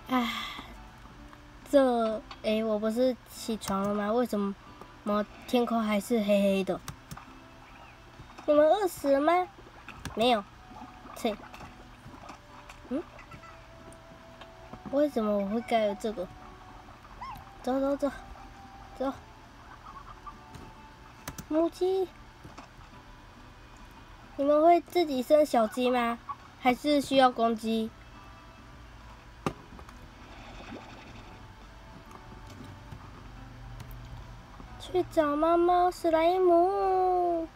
唉，我不是起床了吗？为什么天空还是黑黑的？你们饿死了吗？没有，切。为什么我会盖了这个？走走走，走。母鸡，你们会自己生小鸡吗？还是需要公鸡？去找猫猫史莱姆。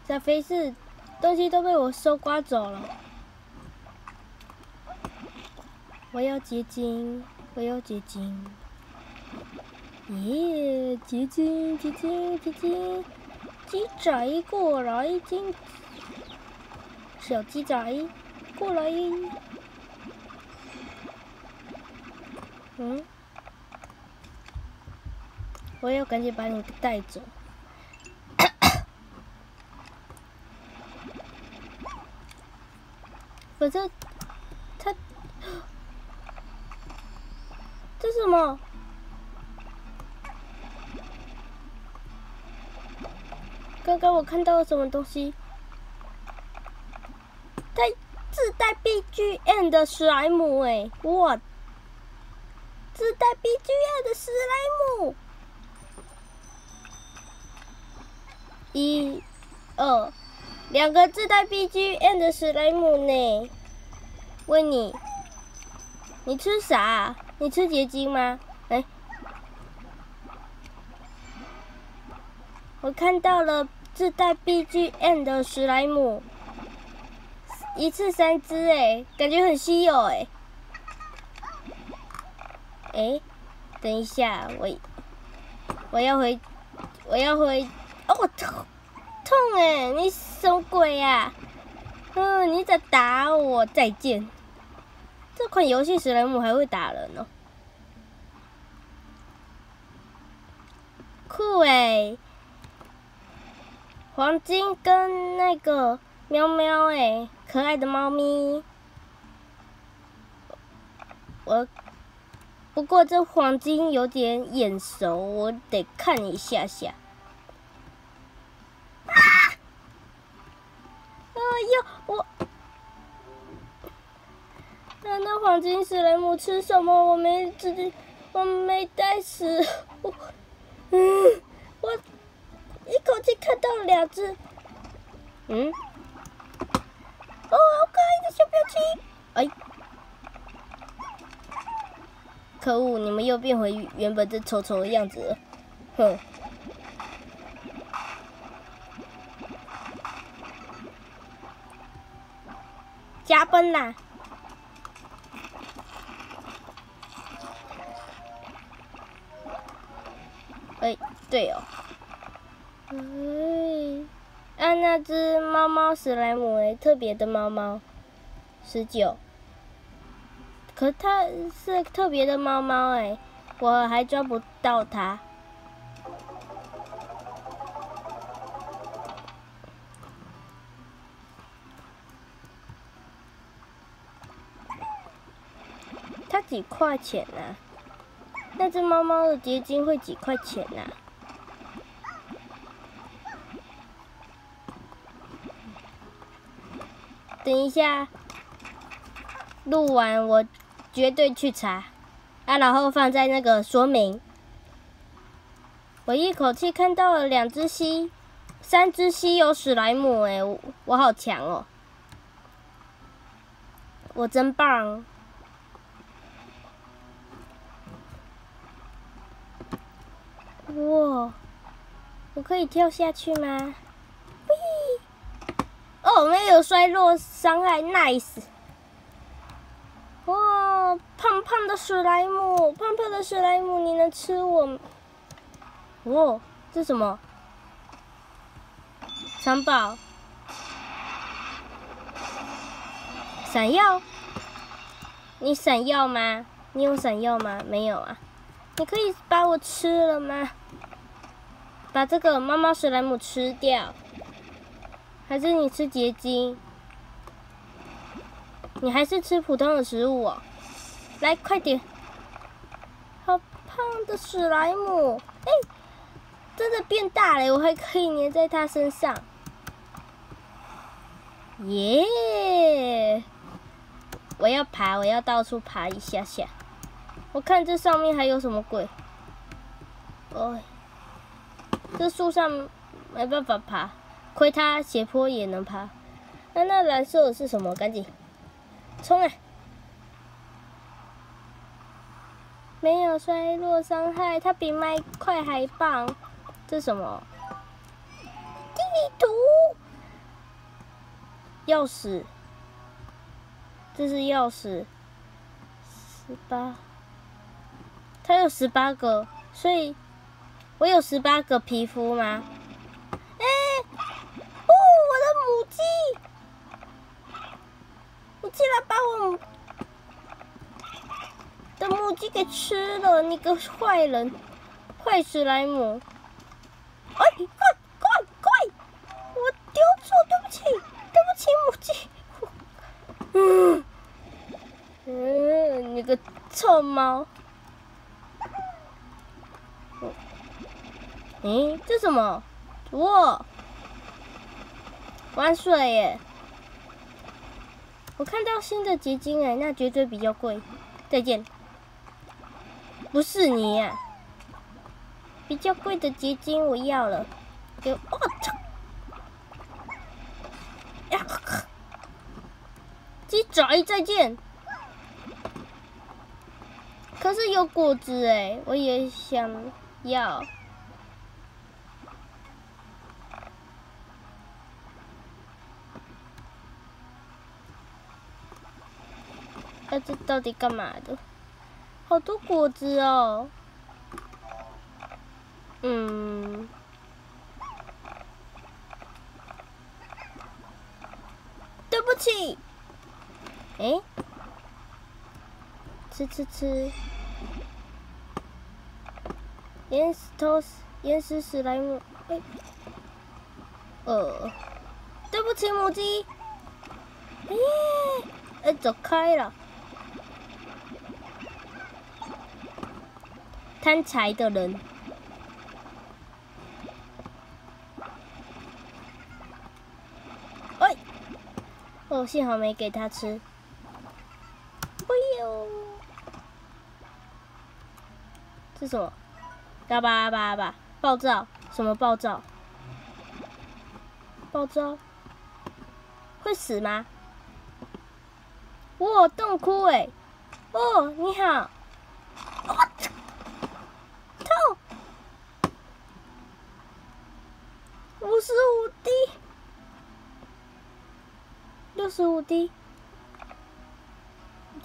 小肥士，东西都被我收刮走了。我要结晶，我要结晶。耶，结晶，结晶，结晶！鸡仔过来，小鸡仔过来。我要赶紧把你带走。反正这是什么？刚刚我看到了什么东西？它自带 BGM 的史莱姆哇！自带 BGM 的史莱姆，1、2，两个自带 BGM 的史莱姆呢？问你，你吃啥？你吃结晶吗？我看到了自带 BGM 的史莱姆，一次3只感觉很稀有等一下，我要回，哦，痛你什么鬼呀？你在打我？再见。这款游戏史莱姆还会打人哦，酷黄金跟那个喵喵可爱的猫咪。不过这黄金有点眼熟，我得看一下下。那黄金史莱姆吃什么？我没带食物。我一口气看到了2只。好可爱的小表情！可恶，你们又变回原本这丑丑的样子了。哼！加分啦！对哦。那只猫猫史莱姆特别的猫猫，19。可它是特别的猫猫我还抓不到它。它几块钱啊？那只猫猫的结晶会几块钱啊？等一下，录完我绝对去查然后放在那个说明。我一口气看到了3只稀有史莱姆我好强哦！我真棒！哇，我可以跳下去吗？没有摔落伤害 ，nice！ 哇，胖胖的史莱姆，你能吃我吗？这什么？藏宝？闪耀？你闪耀吗？你有闪耀吗？没有啊。你可以把我吃了吗？把这个猫猫史莱姆吃掉。还是你吃结晶？你还是吃普通的食物哦。来，快点！好胖的史莱姆，哎，真的变大了，我还可以粘在它身上。耶！我要爬，我要到处爬一下下。我看这上面还有什么鬼？哦，这树上没办法爬，亏它斜坡也能爬。那蓝色的是什么？赶紧冲啊！没有衰弱伤害，它比麦块还棒。这是什么？地图。钥匙。这是钥匙。18。它有18个，所以我有18个皮肤吗？哎，哦，我的母鸡！你竟然把我的母鸡给吃了！你个坏人，坏史莱姆！哎，快！我丢错，对不起，母鸡。你个臭猫！这什么？哇！玩水耶！我看到新的结晶哎，那绝对比较贵。再见。不是你呀、比较贵的结晶我要了。给我！操！呀！鸡仔再见。可是有果子哎，我也想要。这到底干嘛的？好多果子哦。对不起。吃。岩石史莱姆。对不起，母鸡。走开了。贪财的人。幸好没给他吃。这是什么？嘎巴！暴躁？什么暴躁？暴躁？会死吗？哇，洞窟哎！哦，你好。痛！55滴，65滴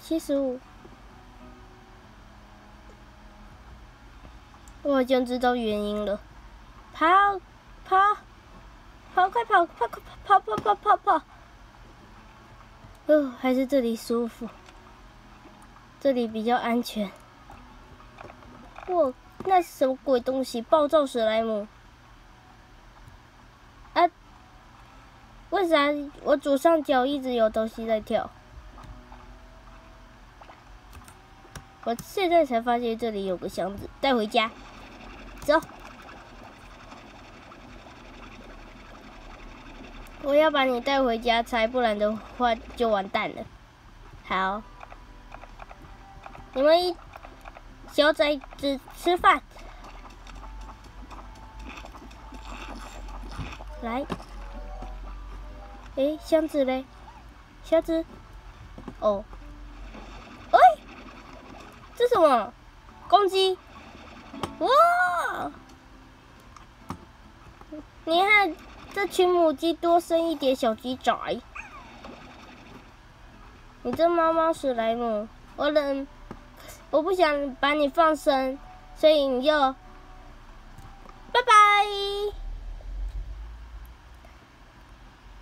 ，75。我好像知道原因了。跑，快跑！还是这里舒服，这里比较安全。那是什么鬼东西？暴躁史莱姆。为啥我左上角一直有东西在跳？我现在才发现这里有个箱子，带回家。走。我要把你带回家拆，不然的话就完蛋了。好，你们小崽子吃饭。来。箱子嘞？箱子。这什么？公鸡。哇！你看这群母鸡多生一点小鸡仔。你这猫史莱姆，我不想把你放生，所以你就拜拜。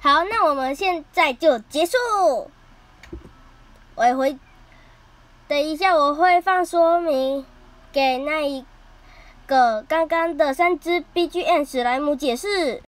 好，那我们现在就结束。等一下我会放说明给那一个刚刚的3只 BGM 史莱姆解释。